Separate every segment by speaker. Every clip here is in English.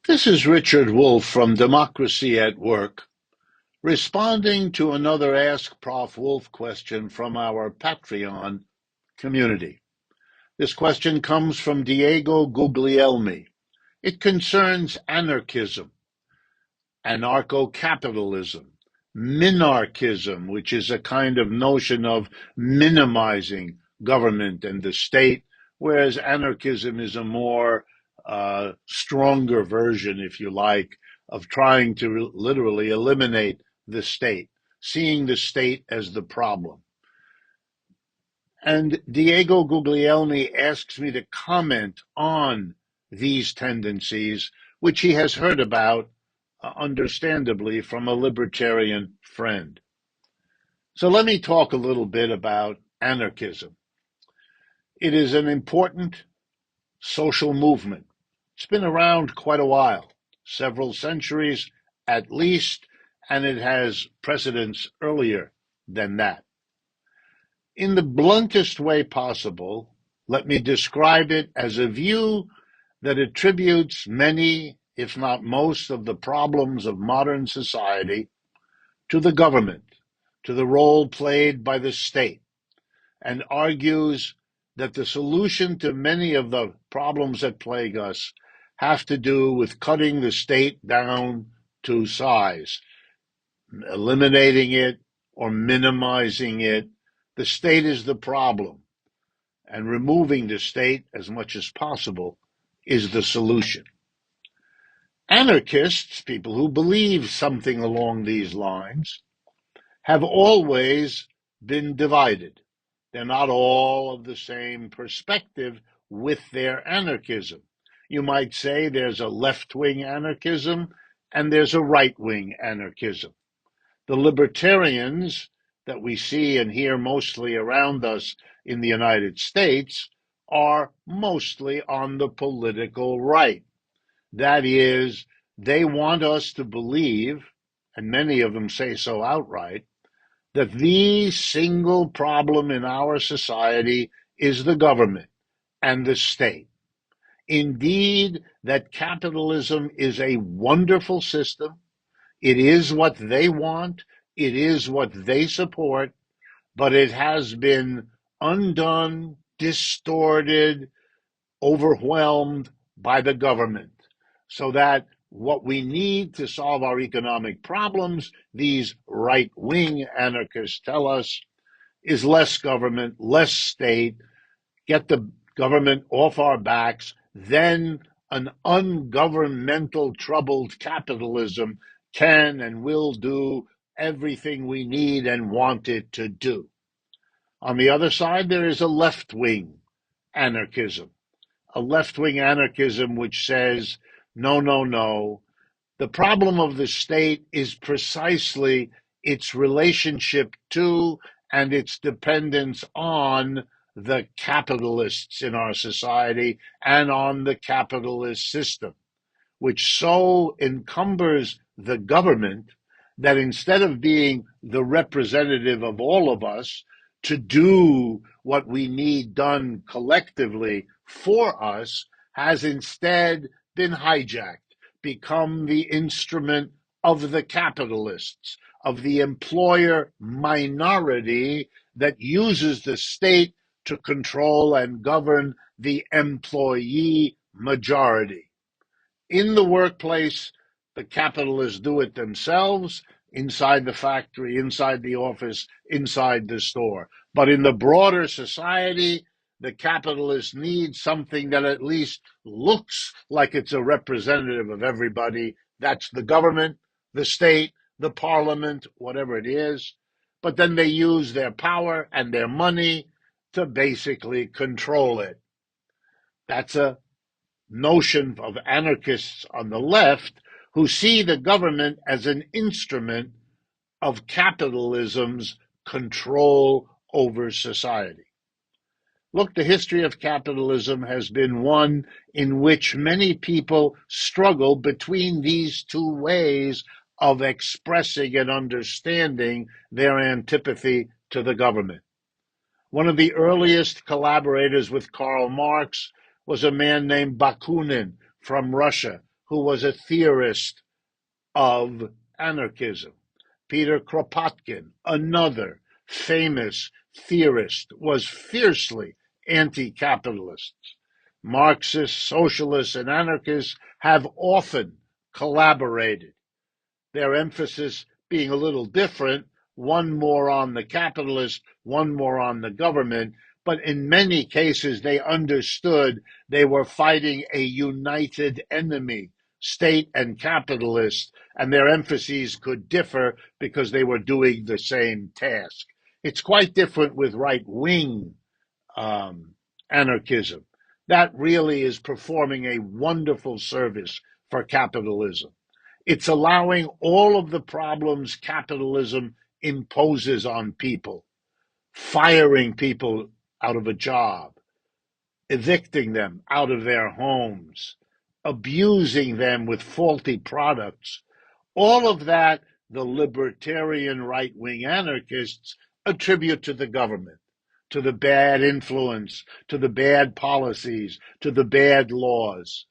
Speaker 1: This is Richard Wolff from Democracy at Work, responding to another Ask Prof Wolff question from our Patreon community. This question comes from Diego Guglielmi. It concerns anarchism, anarcho-capitalism, minarchism, which is a kind of notion of minimizing government and the state, whereas anarchism is a more stronger version, if you like, of trying to literally eliminate the state, seeing the state as the problem. And Diego Guglielmi asks me to comment on these tendencies, which he has heard about, understandably, from a libertarian friend. So let me talk a little bit about anarchism. It is an important social movement. It's been around quite a while, several centuries at least, and it has precedents earlier than that. In the bluntest way possible, let me describe it as a view that attributes many, if not most, of the problems of modern society to the government, to the role played by the state, and argues that the solution to many of the problems that plague us have to do with cutting the state down to size, eliminating it or minimizing it. The state is the problem, and removing the state as much as possible is the solution. Anarchists, people who believe something along these lines, have always been divided. They're not all of the same perspective with their anarchism. You might say there's a left-wing anarchism and there's a right-wing anarchism. The libertarians that we see and hear mostly around us in the United States are mostly on the political right. That is, they want us to believe, and many of them say so outright, that the single problem in our society is the government and the state. Indeed, that capitalism is a wonderful system. It is what they want. It is what they support, but it has been undone, distorted, overwhelmed by the government, so that what we need to solve our economic problems, these right-wing anarchists tell us, is less government, less state, get the government off our backs, then an ungovernmental troubled capitalism can and will do everything we need and want it to do. On the other side, there is a left-wing anarchism, which says, no, no, no. The problem of the state is precisely its relationship to and its dependence on the capitalists in our society and on the capitalist system, which so encumbers the government that instead of being the representative of all of us to do what we need done collectively for us, has instead been hijacked, become the instrument of the capitalists, of the employer minority that uses the state to control and govern the employee majority. In the workplace, the capitalists do it themselves, inside the factory, inside the office, inside the store. But in the broader society, the capitalists need something that at least looks like it's a representative of everybody. That's the government, the state, the parliament, whatever it is. But then they use their power and their money to basically control it. That's a notion of anarchists on the left who see the government as an instrument of capitalism's control over society. Look, the history of capitalism has been one in which many people struggle between these two ways of expressing and understanding their antipathy to the government. One of the earliest collaborators with Karl Marx was a man named Bakunin from Russia, who was a theorist of anarchism. Peter Kropotkin, another famous theorist, was fiercely anti-capitalist. Marxists, socialists, and anarchists have often collaborated, their emphasis being a little different, one more on the capitalist, one more on the government, but in many cases they understood they were fighting a united enemy, state and capitalist, and their emphases could differ because they were doing the same task. It's quite different with right-wing anarchism. That really is performing a wonderful service for capitalism. It's allowing all of the problems capitalism imposes on people, firing people out of a job, evicting them out of their homes, abusing them with faulty products. All of that, the libertarian right-wing anarchists attribute to the government, to the bad influence, to the bad policies, to the bad laws.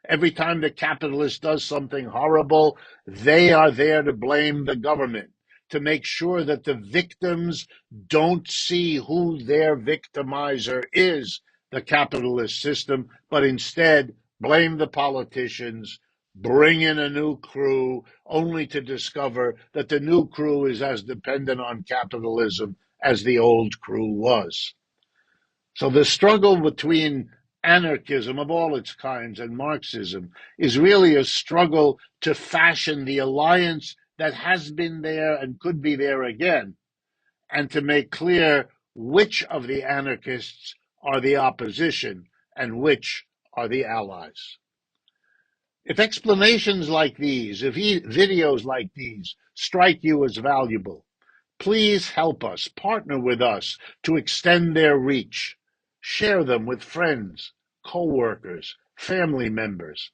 Speaker 1: Every time the capitalist does something horrible, they are there to blame the government, to make sure that the victims don't see who their victimizer is, the capitalist system, but instead blame the politicians, bring in a new crew, only to discover that the new crew is as dependent on capitalism as the old crew was. So the struggle between anarchism of all its kinds and Marxism is really a struggle to fashion the alliance that has been there and could be there again, and to make clear which of the anarchists are the opposition and which are the allies. If explanations like these, if videos like these strike you as valuable, please help us, partner with us to extend their reach. Share them with friends, co-workers, family members.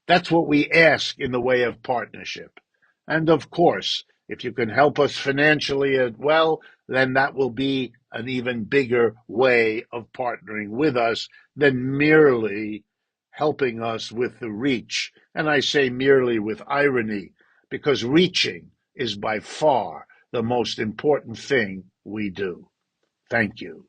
Speaker 1: That's what we ask in the way of partnership. And of course, if you can help us financially as well, then that will be an even bigger way of partnering with us than merely helping us with the reach. And I say merely with irony, because reaching is by far the most important thing we do. Thank you.